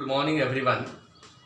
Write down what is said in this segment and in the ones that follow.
Good morning everyone.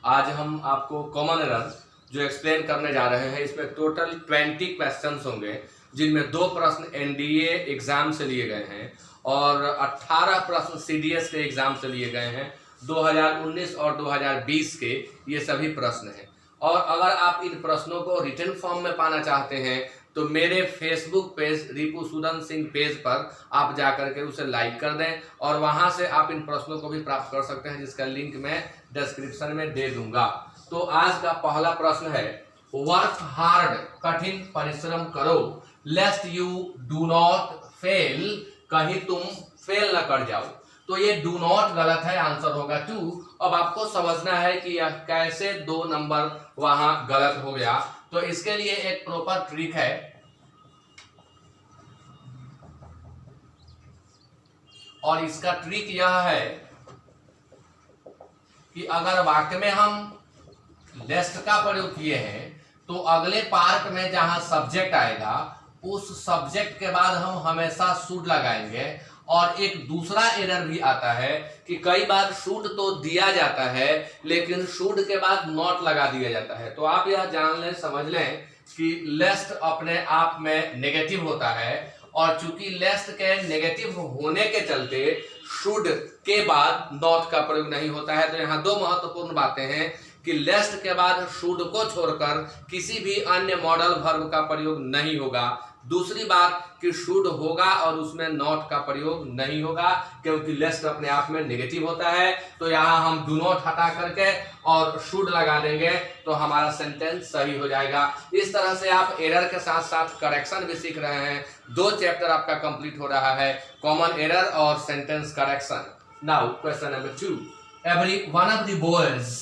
आज हम आपको कॉमन एरर जो एक्सप्लेन करने जा रहे हैं, इसमें टोटल 20 क्वेश्चंस होंगे, जिनमें 2 प्रश्न एनडीए एग्जाम से लिए गए हैं और 18 प्रश्न सीडीएस के एग्जाम से लिए गए हैं। 2019 और 2020 के ये सभी प्रश्न हैं। और अगर आप इन प्रश्नों को रिटन फॉर्म में पाना चाहते हैं तो मेरे Facebook page Ripusudan Singh page पर आप जाकर के उसे लाइक कर दें और वहां से आप इन प्रश्नों को भी प्राप्त कर सकते हैं, जिसका लिंक मैं डिस्क्रिप्शन में दे दूंगा। तो आज का पहला प्रश्न है, वर्क हार्ड, कठिन परिश्रम करो, लेस्ट यू डू नॉट फेल, कहीं तुम फेल न कर जाओ। तो ये डू नॉट गलत है, आंसर होगा 2। अब आपको समझना है कि यह कैसे 2 नंबर वहां गलत हो गया। तो इसके लिए एक प्रॉपर ट्रिक है। और इसका ट्रिक यह है कि अगर वाक्य में हम लेस्ट का प्रयोग किए हैं तो अगले पार्ट में जहां सब्जेक्ट आएगा उस सब्जेक्ट के बाद हम हमेशा शुड लगाएंगे। और एक दूसरा एरर भी आता है कि कई बार शुड तो दिया जाता है लेकिन शुड के बाद नॉट लगा दिया जाता है। तो आप यह जान लें, समझ लें कि लेस्ट अपने आप में नेगेटिव होता है और चूंकि लेस्ट के नेगेटिव होने के चलते शुड के बाद नॉट का प्रयोग नहीं होता है। तो यहाँ 2 महत्वपूर्ण बातें हैं कि लेस्ट के बाद शुड को छोड़कर किसी भी अन्य मॉडल वर्ब का प्रयोग नहीं होगा। दूसरी बात कि शुड होगा और उसमें नॉट का प्रयोग नहीं होगा क्योंकि लेस्ट अपने आप में नेगेटिव होता है। तो यहाँ हम डू नॉट हटा करके और शुड लगा देंगे तो हमारा सेंटेंस सही हो जाएगा। इस तरह से आप एरर के साथ साथ करेक्शन भी सीख रहे हैं। 2 चैप्टर आपका कंप्लीट हो रहा है, कॉमन एरर और sentence correction. Now question number 2, every one of the boys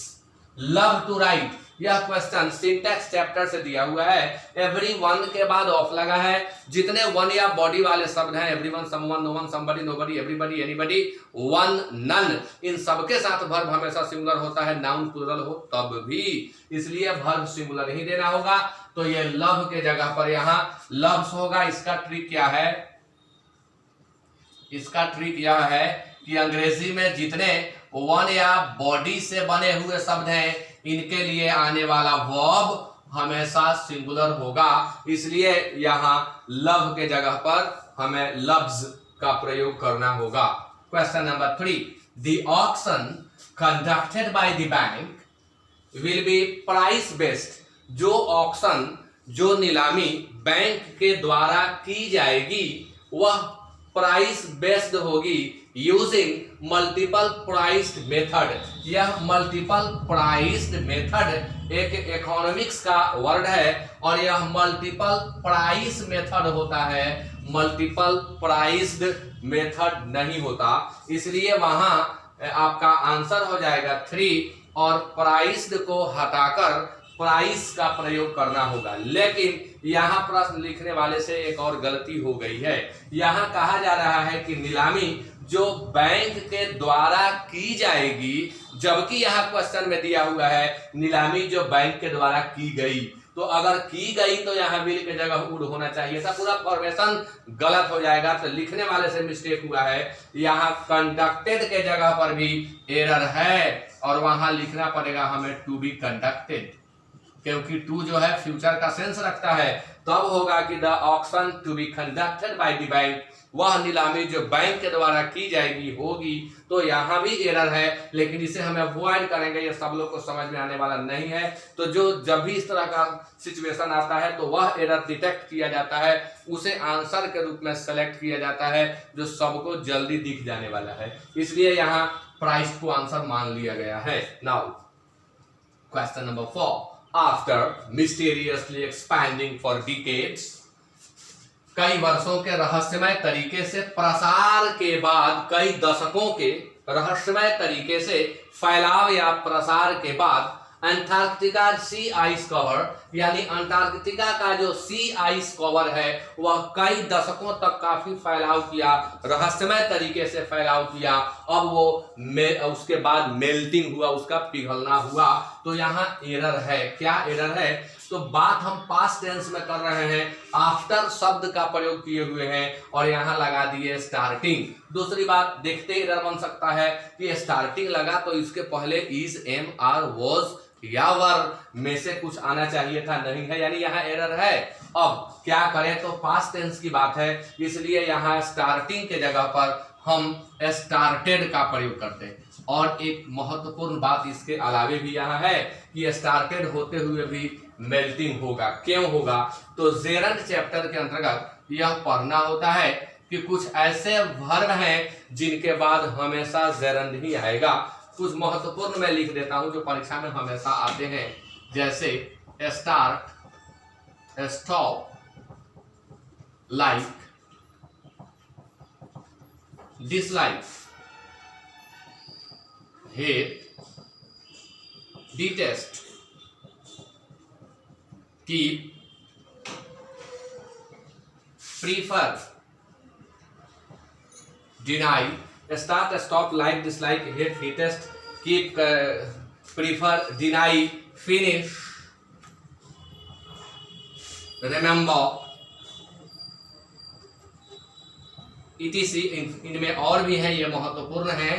love to write. यह क्वेश्चन सिंटैक्स चैप्टर से दिया हुआ है। एवरी वन के बाद ऑफ लगा है। जितने वन या बॉडी वाले शब्द हैं, everyone, someone, no one, somebody, nobody, everybody, anybody, one, none, इन सबके साथ वर्ब हमेशा सिंगुलर होता है, नाउन प्लूरल हो तब भी, इसलिए वर्ब सिंगुलर ही देना होगा। तो ये लव के जगह पर यहाँ लव्स होगा। इसका ट्रिक क्या है? इसका ट्रिक यह है कि अंग्रेजी में जितने वन या बॉडी से बने हुए शब्द हैं इनके लिए आने वाला वर्ब हमेशा सिंगुलर होगा, इसलिए यहां लव के जगह पर हमें लव्स का प्रयोग करना होगा। Question number 3, the auction conducted by the bank will be price based. जो ऑक्शन, जो नीलामी बैंक के द्वारा की जाएगी वह प्राइस बेस्ड होगी यूजिंग मल्टीपल प्राइस्ड मेथड। यह मल्टीपल प्राइस्ड मेथड एक इकोनॉमिक्स का वर्ड है और यह मल्टीपल प्राइस मेथड होता है, मल्टीपल प्राइस्ड मेथड नहीं होता। इसलिए वहां आपका आंसर हो जाएगा 3 और प्राइस्ड को हटाकर प्राइस का प्रयोग करना होगा। लेकिन यहाँ प्रश्न लिखने वाले से एक और गलती हो गई है। यहाँ कहा जा रहा है कि नीलामी जो बैंक के द्वारा की जाएगी, जबकि यहाँ क्वेश्चन में दिया हुआ है नीलामी जो बैंक के द्वारा की गई। तो अगर की गई तो यहाँ विल के जगह वुड होना चाहिए था, पूरा फॉर्मेशन गलत हो जाएगा। तो लिखने वाले से मिस्टेक हुआ है। यहाँ कंडक्टेड के जगह पर भी एरर है और वहां लिखना पड़ेगा हमें टू बी कंडक्टेड, क्योंकि टू जो है फ्यूचर का सेंस रखता है। तब होगा कि the auction to be conducted by the bank, वह नीलामी जो बैंक के द्वारा की जाएगी होगी। तो यहाँ भी एरर है, लेकिन इसे हमें अवॉइड करेंगे, ये सब लोग को समझ में आने वाला नहीं है। तो जो जब भी इस तरह का सिचुएशन आता है तो वह एरर डिटेक्ट किया जाता है, उसे आंसर के रूप में सेलेक्ट किया जाता है जो सबको जल्दी दिख जाने वाला है। इसलिए यहाँ प्राइस को आंसर मान लिया गया है। Now question number 4, After mysteriously expanding for decades, कई वर्षों के रहस्यमय तरीके से प्रसार के बाद, कई दशकों के रहस्यमय तरीके से फैलाव या प्रसार के बाद अंटार्कटिका सी आइस कवर, यानी अंटार्कटिका का जो सी आइस कवर है वह कई दशकों तक काफी फैलाव किया, रहस्यमय तरीके से फैलाव किया। अब वो उसके बाद मेल्टिंग हुआ, उसका पिघलना हुआ। तो यहाँ एरर है। क्या एरर है? तो बात हम पास्ट टेंस में कर रहे हैं, आफ्टर शब्द का प्रयोग किए हुए हैं और यहाँ लगा दिए स्टार्टिंग। दूसरी बात देखते ही एरर बन सकता है कि स्टार्टिंग लगा तो इसके पहले इज, एम, आर, वॉज या वर में से कुछ आना चाहिए था, नहीं है, यानी यहाँ एरर है। अब क्या करें, तो पास्ट टेंस की बात है, इसलिए यहाँ स्टार्टिंग के जगह पर हम स्टार्टेड का प्रयोग करते हैं। और एक महत्वपूर्ण बात इसके अलावे भी यहाँ है कि स्टार्टेड होते हुए भी मेल्टिंग होगा। क्यों होगा, तो जेरंड चैप्टर के अंतर्गत यह पढ़ना होता है कि कुछ ऐसे वर्ब हैं जिनके बाद हमेशा जेरंड ही आएगा। कुछ महत्वपूर्ण मैं लिख देता हूं जो परीक्षा में हमेशा आते हैं, जैसे start, stop, like, dislike, hate, detest, keep, prefer, deny, start, stop, like, dislike, hate, detest, keep, prefer, deny, finish, remember, etc। इनमें और भी है, ये महत्वपूर्ण है।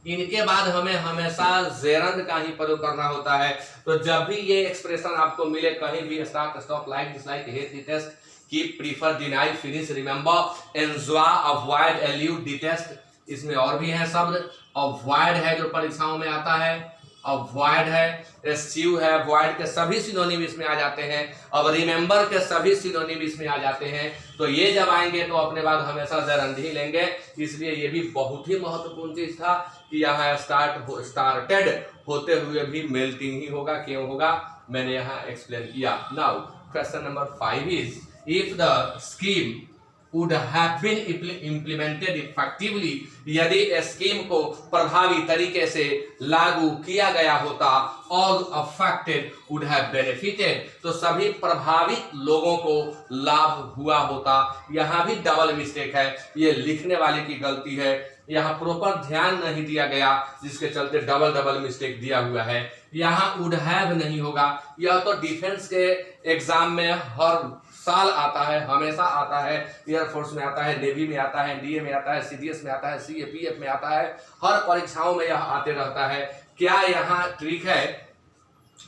इनके बाद हमें हमेशा जेरंड का ही प्रयोग करना होता है। तो जब भी ये एक्सप्रेशन आपको मिले कहीं भी, start, stop, like, dislike, hate, detest, keep, prefer, deny, finish, remember, enjoy, avoid, allude, detest, इसमें और भी है शब्द। अवॉइड है जो परीक्षाओं में आता है, अवॉइड है, एस्च्यू है, अवॉइड के सभी सिनोनिम इसमें आ जाते हैं। अब रिमेंबर के सभी सिनोनिम इसमें आ जाते हैं। तो ये जब आएंगे तो अपने बाद हमेशा जेरंड ही लेंगे। इसलिए ये भी बहुत ही महत्वपूर्ण चीज था कि यहाँ स्टार्टेड होते हुए भी मेल्टिंग ही होगा। क्यों होगा, मैंने यहाँ एक्सप्लेन किया। Now question number 5 is, if the scheme would have been implemented effectively, यदि स्कीम को प्रभावी तरीके से लागू किया गया होता, all affected would have benefited, तो सभी प्रभावित लोगों को लाभ हुआ होता। यहाँ भी डबल मिस्टेक है, ये लिखने वाले की गलती है, यहाँ प्रॉपर ध्यान नहीं दिया गया जिसके चलते डबल मिस्टेक दिया हुआ है। यहाँ would have नहीं होगा, यह तो डिफेंस के एग्जाम में हर साल आता है, हमेशा आता है, एयरफोर्स में आता है, नेवी में आता है, एनडीए में आता है, सीडीएस में आता है, सीएपीएफ में आता है, हर परीक्षाओं में यह आते रहता है। क्या यहाँ ट्रिक है,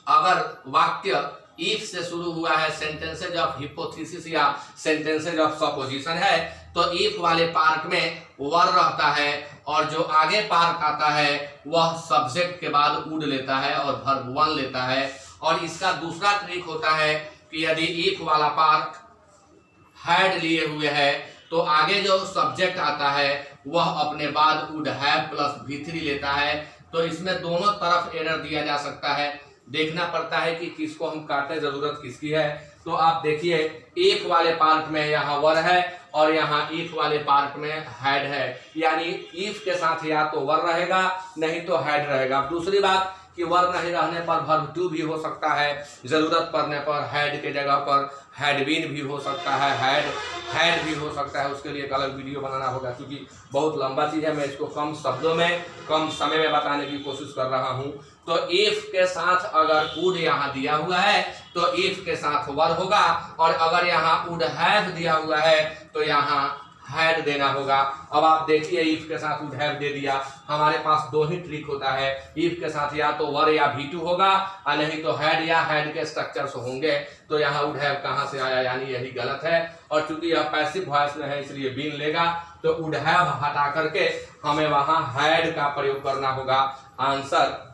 अगर वाक्य इफ से शुरू हुआ है, सेंटेंसेज ऑफ हिपोथेसिस या सेंटेंसेज ऑफ सपोजिशन है, तो इफ वाले पार्ट में वर रहता है और जो आगे पार्ट आता है वह सब्जेक्ट के बाद वुड लेता है और वर्ब वन लेता है। और इसका दूसरा ट्रिक होता है कि यदि इफ वाला पार्ट हैड लिए हुए है तो आगे जो सब्जेक्ट आता है वह अपने बाद वुड हैव प्लस V3 लेता है। तो इसमें दोनों तरफ एरर दिया जा सकता है, देखना पड़ता है कि किसको हम काटें, जरूरत किसकी है। तो आप देखिए इफ वाले पार्ट में यहाँ वर है और यहाँ इफ वाले पार्ट में हैड है, यानी इफ के साथ या तो वर रहेगा नहीं तो हैड रहेगा। दूसरी बात कि वर नहीं रहने पर वर्ब टू भी हो सकता है, जरूरत पड़ने पर हैड के जगह पर हैड बीन भी हो सकता है, हैड भी हो सकता है। उसके लिए एक अलग वीडियो बनाना होगा क्योंकि बहुत लंबा चीज है, मैं इसको कम शब्दों में कम समय में बताने की कोशिश कर रहा हूँ। तो इफ के साथ अगर वुड यहाँ दिया हुआ है तो इफ के साथ वर होगा, और अगर यहाँ वुड हैव दिया हुआ है तो यहाँ हैड देना होगा। अब आप देखिए इफ के साथ वुड हैव दे दिया, हमारे पास दो ही ट्रिक होता है, इफ के साथ या तो वर या V2 होगा और नहीं तो हैड या हैड के स्ट्रक्चर्स होंगे। तो यहाँ वुड हैव कहाँ से आया, यानी यही गलत है। और चूंकि यह पैसिव वॉइस में है इसलिए बीन लेगा, तो वुड हैव हटा करके हमें वहां हैड का प्रयोग करना होगा। आंसर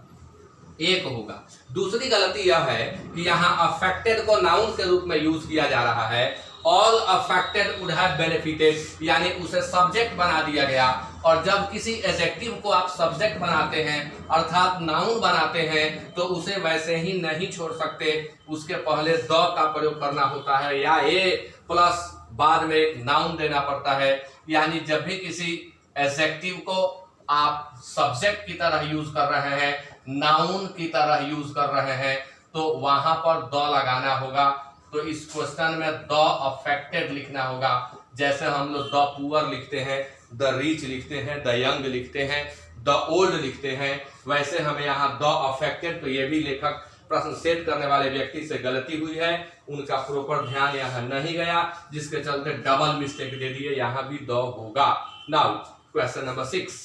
एक होगा। दूसरी गलती यह है कि यहाँ अफेक्टेड को नाउन के रूप में यूज किया जा रहा है। All affected would have benefited, यानी उसे सब्जेक्ट बना दिया गया। और जब किसी एडजेक्टिव को आप सब्जेक्ट बनाते हैं अर्थात नाउन बनाते हैं तो उसे वैसे ही नहीं छोड़ सकते, उसके पहले द का प्रयोग करना होता है या ए प्लस बाद में नाउन देना पड़ता है। यानी जब भी किसी एडजेक्टिव को आप सब्जेक्ट की तरह यूज कर रहे हैं, नाउन की तरह यूज कर रहे हैं, तो वहां पर द लगाना होगा। तो इस क्वेश्चन में द अफेक्टेड लिखना होगा। जैसे हम लोग द पुअर लिखते हैं, द रिच लिखते हैं, द यंग लिखते हैं, द ओल्ड लिखते हैं, वैसे हमें यहाँ द अफेक्टेड, तो ये भी लेखक प्रश्न सेट करने वाले व्यक्ति से गलती हुई है, उनका प्रॉपर ध्यान यहाँ नहीं गया, जिसके चलते डबल मिस्टेक दे दिए, यहाँ भी 2 होगा। Now question number 6,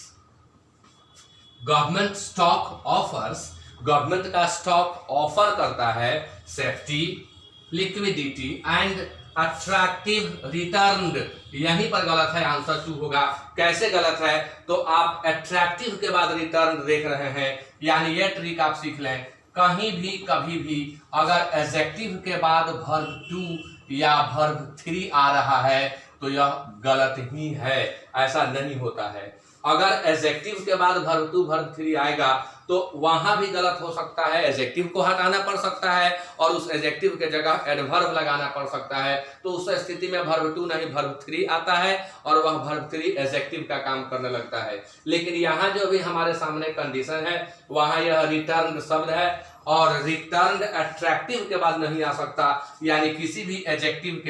government stock offers, government का स्टॉक ऑफर करता है safety, liquidity and attractive return. यहीं पर गलत है, आंसर 2 होगा। कैसे गलत है? तो आप अट्रैक्टिव के बाद रिटर्न देख रहे हैं, यानी ये ट्रिक आप सीख लें, कहीं भी कभी भी अगर एडजेक्टिव के बाद वर्ब 2 या वर्ब 3 आ रहा है तो यह गलत ही है, ऐसा नहीं होता है। अगर एडजेक्टिव के बाद वर्ब 2 वर्ब 3 आएगा तो वहां भी गलत हो सकता है, एडजेक्टिव को हटाना पड़ सकता है और उस एडजेक्टिव के जगह एडवर्ब लगाना पड़ सकता है, तो उस स्थिति में वर्ब 2 नहीं वर्ब 3 आता है और वह वर्ब 3 एडजेक्टिव का काम करने लगता है। लेकिन यहाँ जो भी हमारे सामने कंडीशन है वहां यह रिटर्न शब्द है और रिटर्न अट्रैक्टिव के बाद नहीं आ सकता, यानी किसी भी एडजेक्टिव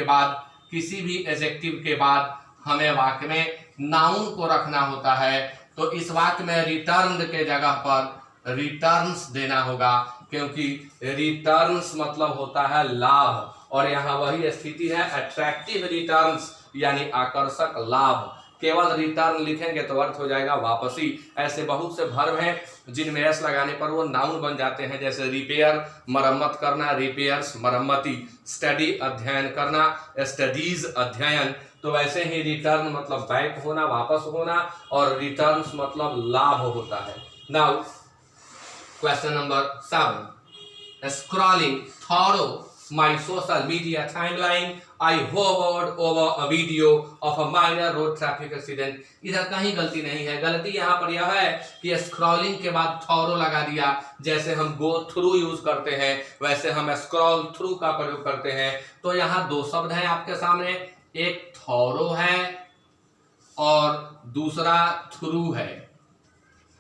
के बाद हमें वाक्य में नाउन को रखना होता है, तो इस वाक्य में रिटर्न के जगह पर रिटर्न्स देना होगा, क्योंकि रिटर्न्स मतलब होता है लाभ और यहाँ वही स्थिति है, अट्रैक्टिव रिटर्न्स यानी आकर्षक लाभ। केवल रिटर्न लिखेंगे तो अर्थ हो जाएगा वापसी। ऐसे बहुत से वर्ब हैं जिनमें एस लगाने पर वो नाउन बन जाते हैं, जैसे रिपेयर मरम्मत करना, रिपेयर्स मरम्मती, स्टडी अध्ययन करना, स्टडीज अध्ययन। तो वैसे ही रिटर्न मतलब बैक होना, वापस होना, और रिटर्न्स मतलब लाभ होता है। Now question number 7, scrolling through my social media timeline, I hovered over a video of a minor road traffic accident। इधर कहीं गलती नहीं है, गलती यहाँ पर यह है कि स्क्रॉलिंग के बाद थॉरो लगा दिया। जैसे हम गो थ्रू यूज करते हैं वैसे हम स्क्रॉल थ्रू का प्रयोग करते हैं। तो यहाँ 2 शब्द हैं आपके सामने, एक थॉरो है और दूसरा थ्रू है।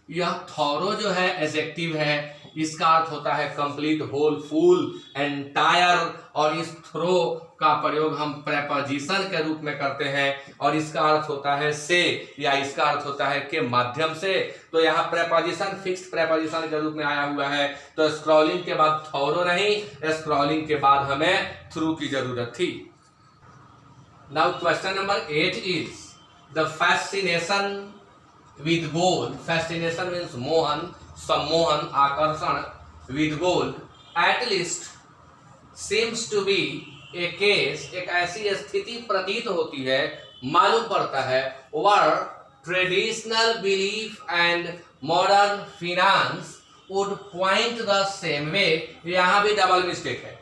यह थॉरो जो है एडजेक्टिव है, इसका अर्थ होता है कंप्लीट, होल, फुल, एंटायर, और इस थ्रो का प्रयोग हम प्रेपोजिशन के रूप में करते हैं और इसका अर्थ होता है से, या इसका अर्थ होता है के माध्यम से। तो यहाँ प्रेपोजिशन फिक्स्ड प्रेपोजिशन के रूप में आया हुआ है, तो स्क्रॉलिंग के बाद थॉरो नहीं, स्क्रॉलिंग के बाद हमें थ्रू की जरूरत थी। Now question number 8 is the fascination with gold, fascination means मोहन, सम्मोहन, आकर्षण, with gold at least seems to be a case, एक ऐसी स्थिति प्रतीत होती है, मालूम पड़ता है, where traditional belief and modern finance would point the same way। यहाँ भी डबल मिस्टेक है।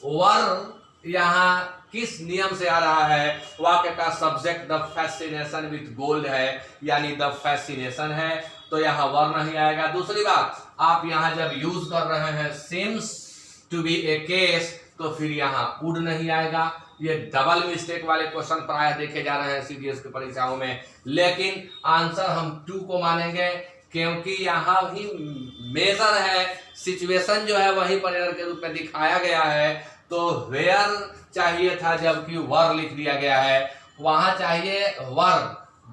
वर यहाँ किस नियम से आ रहा है? वाक्य का subject the fascination with gold है, यानी द फैसिनेशन है, तो यहाँ वर नहीं आएगा। दूसरी बात, आप यहाँ जब यूज कर रहे हैं seems to be a case, तो फिर यहाँ वुड नहीं आएगा। ये डबल मिस्टेक वाले क्वेश्चन प्राय देखे जा रहे हैं सीडीएस की परीक्षाओं में, लेकिन आंसर हम 2 को मानेंगे, क्योंकि यहाँ भी मेजर है, सिचुएशन जो है वही पर एरर के रूप में दिखाया गया है। तो वेयर चाहिए था जबकि वर लिख दिया गया है, वहां चाहिए वर,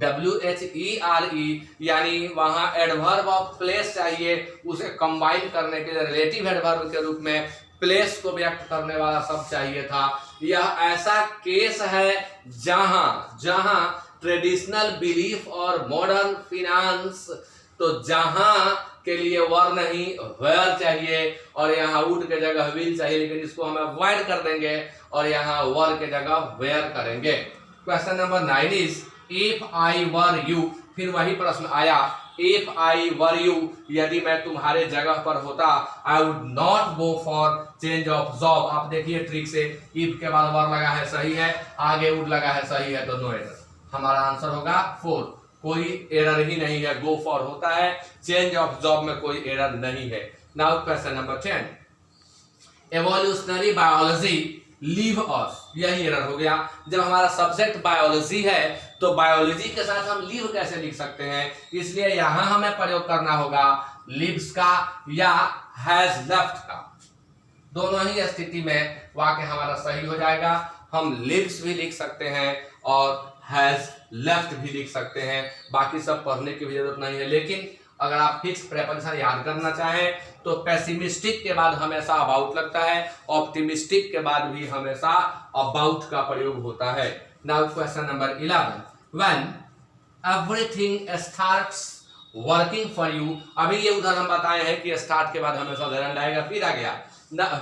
WHERE, यानी वहां एडवर्ब ऑफ प्लेस चाहिए, उसे कंबाइन करने के लिए रिलेटिव एडवर्ब के रूप में प्लेस को व्यक्त करने वाला शब्द चाहिए था। यह ऐसा केस है जहां ट्रेडिशनल बिलीफ और मॉडर्न फिनांस, तो जहां के लिए वर नहीं वेयर चाहिए और यहाँ वुड के जगह विल चाहिए, लेकिन इसको हम अवॉइड कर देंगे और यहाँ वर के जगह वेयर करेंगे। Question number 9 is if I were you, फिर वही प्रश्न आया, इफ आई वर यू, यदि मैं तुम्हारे जगह पर होता, I would not go for change of job. आप देखिए ट्रिक से, इफ के बाद वर लगा है सही है, आगे वुड लगा है सही है, तो नो एरर। हमारा आंसर होगा 4, कोई एरर ही नहीं है, गो फॉर होता है, चेंज ऑफ जॉब में कोई एरर नहीं है। Now question number 10, evolutionary biology leave us, यही एरर हो गया। जब हमारा सब्जेक्ट बायोलॉजी है तो बायोलॉजी के साथ हम लीव कैसे लिख सकते हैं, इसलिए यहां हमें प्रयोग करना होगा लिव्स का या हैज लेफ्ट का। दोनों ही स्थिति में वाक्य हमारा सही हो जाएगा। हम लिव्स भी लिख सकते हैं और हैज लेफ्ट भी लिख सकते हैं, बाकी सब पढ़ने की भी जरूरत नहीं है। लेकिन अगर आप फिक्स प्रेपोजिशन याद करना चाहें तो पेसिमिस्टिक के बाद हमेशा अबाउट लगता है, ऑप्टिमिस्टिक के बाद भी हमेशा अबाउट का प्रयोग होता है। Now question number 11, when everything starts working for you. अभी ये उधर हम बताए हैं कि स्टार्ट के बाद हमेशा gerund आएगा, फिर आ गया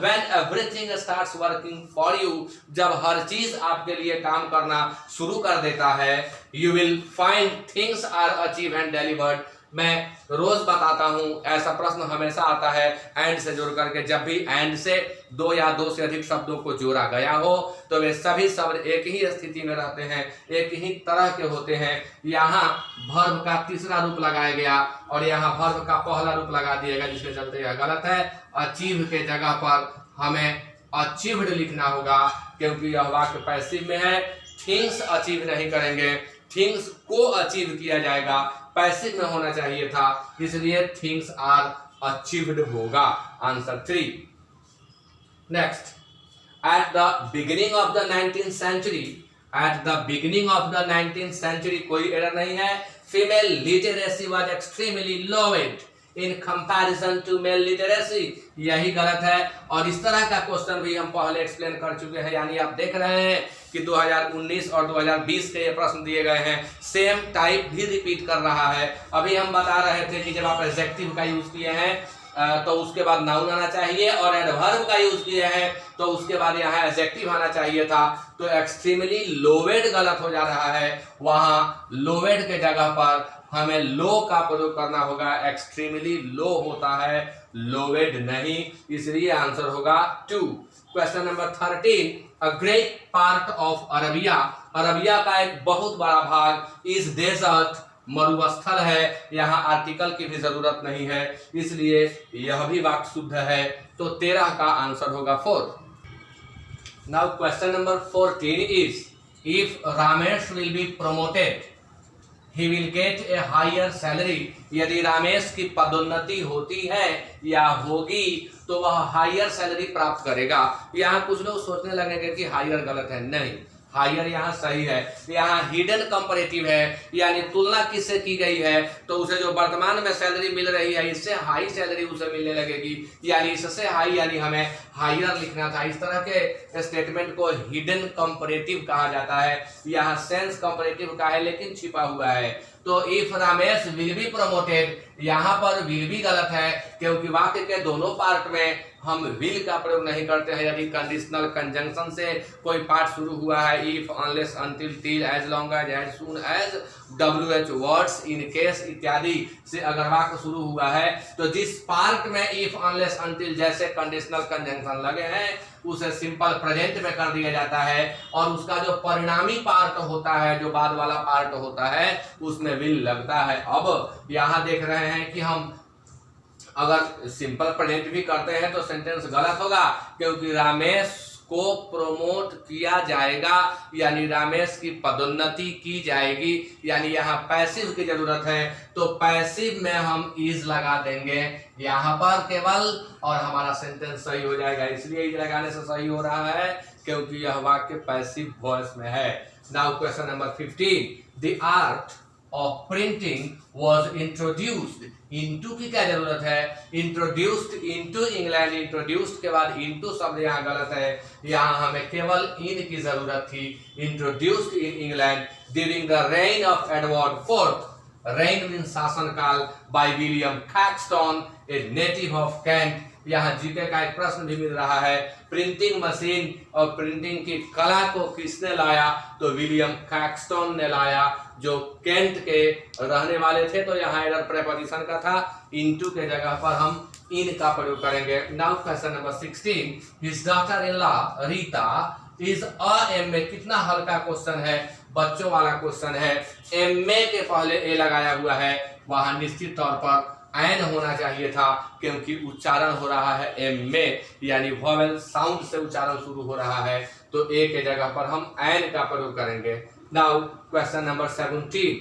when everything starts working for you, जब हर चीज आपके लिए काम करना शुरू कर देता है, you will find things are achieved and delivered। मैं रोज बताता हूं, ऐसा प्रश्न हमेशा आता है एंड से जोड़ करके। जब भी एंड से दो या दो से अधिक शब्दों को जोड़ा गया हो तो वे सभी शब्द एक ही स्थिति में रहते हैं, एक ही तरह के होते हैं। यहाँ वर्ब का तीसरा रूप लगाया गया और यहाँ वर्ब का पहला रूप लगा दिया गया, जिसके चलते यह गलत है। अचीव के जगह पर हमें अचीव्ड लिखना होगा, क्योंकि यह वाक्य पैसिव में है। थिंग्स अचीव नहीं करेंगे, थिंग्स को अचीव किया जाएगा, पैसिव में होना चाहिए था, इसलिए थिंग्स आर अचीव्ड होगा। Answer 3। Next, at the beginning of the 19th century, at the beginning of the 19th century, कोई एरर नहीं है। Female literacy was extremely lowered in comparison to male literacy, यही गलत है। और इस तरह का क्वेश्चन भी हम पहले एक्सप्लेन कर चुके हैं, यानी आप देख रहे हैं कि 2019 और 2020 के ये प्रश्न दिए गए हैं, सेम टाइप भी रिपीट कर रहा है। अभी हम बता रहे थे कि जब आप एडजेक्टिव का यूज किए हैं तो उसके बाद नाउन आना चाहिए, और एडवर्ब का यूज किए हैं तो उसके बाद यहाँ एडजेक्टिव आना चाहिए था। तो एक्सट्रीमली लोवेड गलत हो जा रहा है, वहां लोवेड के जगह पर हमें लो का प्रयोग करना होगा। एक्सट्रीमली लो होता है, लोवेड नहीं, इसलिए आंसर होगा 2। Question number 13, a great part of Arabia, Arabia का एक बहुत बड़ा भाग इस डेजर्ट, मरुस्थल है। यहाँ आर्टिकल की भी जरूरत नहीं है, इसलिए यह भी वाक्य शुद्ध है। तो 13 का आंसर होगा 4। Now question number 14 is, if Ramesh will be promoted he will get a higher salary, यदि रामेश की पदोन्नति होती है या होगी तो वह हायर सैलरी प्राप्त करेगा। यहाँ कुछ लोग सोचने लगेंगे कि हायर गलत है, नहीं, हायर यहाँ सही है। यहाँ हिडन कंपैरेटिव है, यानी तुलना किससे की गई है, तो उसे जो वर्तमान में सैलरी मिल रही है इससे हाई सैलरी उसे मिलने लगेगी, यानी इससे हाई, यानी हमें हायर लिखना था। इस तरह के स्टेटमेंट को हिडन कंपैरेटिव कहा जाता है। यहाँ सेंस कंपैरेटिव का है लेकिन छिपा हुआ है। तो if Ramesh will be promoted, यहाँ पर विल भी गलत है, क्योंकि वाक्य के दोनों पार्ट में हम विल का प्रयोग नहीं करते हैं। यदि कंडीशनल कंजंक्शन से कोई पार्ट शुरू हुआ है, if, unless, until, till, as long as soon as, WH words, in case इत्यादि से अगर वाक्य शुरू हुआ है तो जिस पार्ट में इफ, अनलेस, अनटिल जैसे कंडीशनल कंजंक्शन लगे हैं उसे सिंपल प्रेजेंट में कर दिया जाता है, और उसका जो परिणामी पार्ट होता है, जो बाद वाला पार्ट होता है, उसमें विल लगता है। अब यहाँ देख रहे हैं कि हम अगर सिंपल प्रेजेंट भी करते हैं तो सेंटेंस गलत होगा, क्योंकि रामेश को प्रोमोट किया जाएगा, यानी रामेश की पदोन्नति की जाएगी, यानी यहाँ पैसिव की जरूरत है। तो पैसिव में हम इज लगा देंगे यहाँ पर केवल, और हमारा सेंटेंस सही हो जाएगा। इसलिए इज लगाने से सही हो रहा है क्योंकि यह वाक्य पैसिव वॉइस में है। Now question number 15, the art of printing was introduced, into की क्या जरूरत है, इंट्रोड्यूस्ड इनटू इंग्लैंड, इंट्रोड्यूस्ड के बाद इनटू शब्द यहाँ गलत है, यहाँ हमें केवल इन की जरूरत थी। Introduced in England during the reign of Edward fourth, reign mean शासनकाल, by William Caxton, a native of Kent. यहाँ जीके का एक प्रश्न भी मिल रहा है, प्रिंटिंग मशीन और प्रिंटिंग की कला को किसने लाया, तो विलियम कैक्सटन ने लाया, जो केंट के रहने वाले थे। तो यहाँ एरर प्रेपोजिशन का था, इनटू के जगह पर हम इन का प्रयोग करेंगे। Now question number 16, his daughter in law Rita is a MA, कितना हल्का क्वेश्चन है, बच्चों वाला क्वेश्चन है। एमए के पहले ए लगाया हुआ है, वहां निश्चित तौर पर एन होना चाहिए था, क्योंकि उच्चारण हो रहा है एमए, यानी वोवेल साउंड से उच्चारण शुरू हो रहा है। तो ए के जगह पर हम एन का प्रयोग करेंगे। Now question number 17,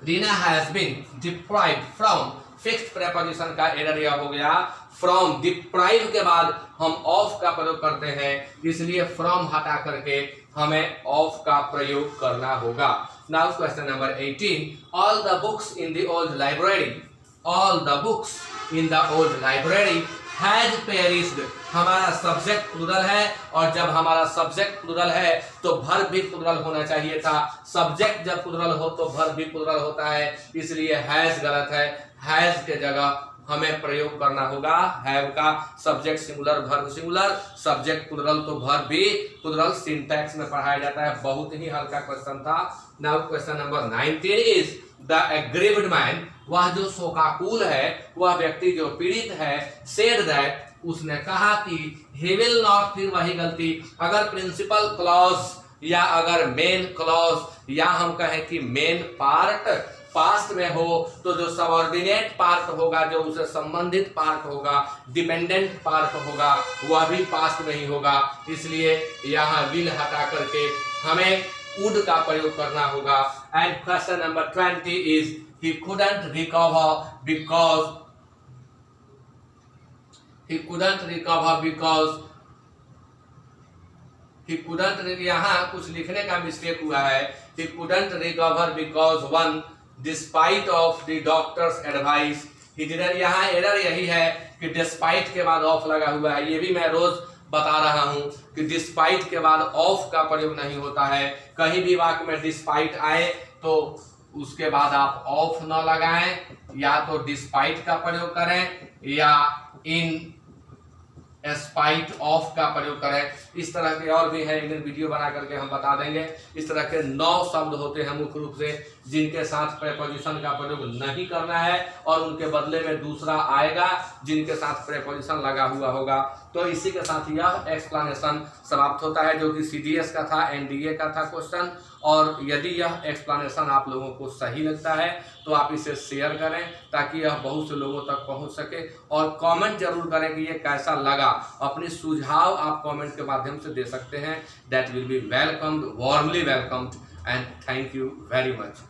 Reena has been deprived from, fixed preposition का एरर यह हो गया, फ्रॉम, डिप्राइव के बाद हम ऑफ का प्रयोग करते हैं, इसलिए फ्रॉम हटा करके हमें ऑफ का प्रयोग करना होगा। Now question number 18. All the books in the old library, all the books in the old library has perished. हमारा सब्जेक्ट प्लूरल है, और जब हमारा सब्जेक्ट प्लूरल है तो वर्ब भी प्लूरल होना चाहिए था। सब्जेक्ट जब प्लूरल हो तो वर्ब भी प्लूरल होता है, इसलिए हैज गलत है। हैज के जगह हमें प्रयोग करना होगा हैव का। Subject singular, verb singular, subject plural तो वर्ब भी प्लूरल। सिंटैक्स में पढ़ाया जाता है। बहुत ही हल्का क्वेश्चन था। Now question number 19 is the aggrieved man, वह जो शोकाकुल है, वह व्यक्ति जो पीड़ित है, सेड दैट, उसने कहा कि ही विल नॉट, फिर वही गलती। अगर प्रिंसिपल क्लॉज या अगर मेन क्लॉज या हम कहें कि मेन पार्ट पास्ट में हो तो जो सबऑर्डिनेट पार्ट होगा, जो उसे संबंधित पार्ट होगा, डिपेंडेंट पार्ट होगा, वह भी पास्ट में ही होगा। इसलिए यहाँ विल हटा करके हमें वुड का प्रयोग करना होगा। And question number 20 is he couldn't recover because, he couldn't recover because, he couldn't, यहाँ कुछ लिखने का मिस्टेक हुआ है। he couldn't recover because one, despite of the doctor's advice, he didn't, यहाँ एरर यही है कि despite के बाद ऑफ लगा हुआ है। ये भी मैं रोज बता रहा हूँ कि despite के बाद ऑफ का प्रयोग नहीं होता है। कहीं भी वाक्य में despite आए तो उसके बाद आप ऑफ न लगाएं, या तो despite का प्रयोग करें या इन स्पाइट ऑफ का प्रयोग करें। इस तरह के और भी है, इन्हें वीडियो बना करके हम बता देंगे। इस तरह के 9 शब्द होते हैं मुख्य रूप से, जिनके साथ प्रेपोजिशन का प्रयोग नहीं करना है, और उनके बदले में दूसरा आएगा जिनके साथ प्रेपोजिशन लगा हुआ होगा। तो इसी के साथ यह एक्सप्लेनेशन समाप्त होता है, जो कि CDS का था, NDA का था क्वेश्चन। और यदि यह एक्सप्लेनेशन आप लोगों को सही लगता है तो आप इसे शेयर करें ताकि यह बहुत से लोगों तक पहुंच सके, और कमेंट जरूर करें कि ये कैसा लगा। अपने सुझाव आप कमेंट के माध्यम से दे सकते हैं। That will be welcomed, warmly welcomed, and thank you very much.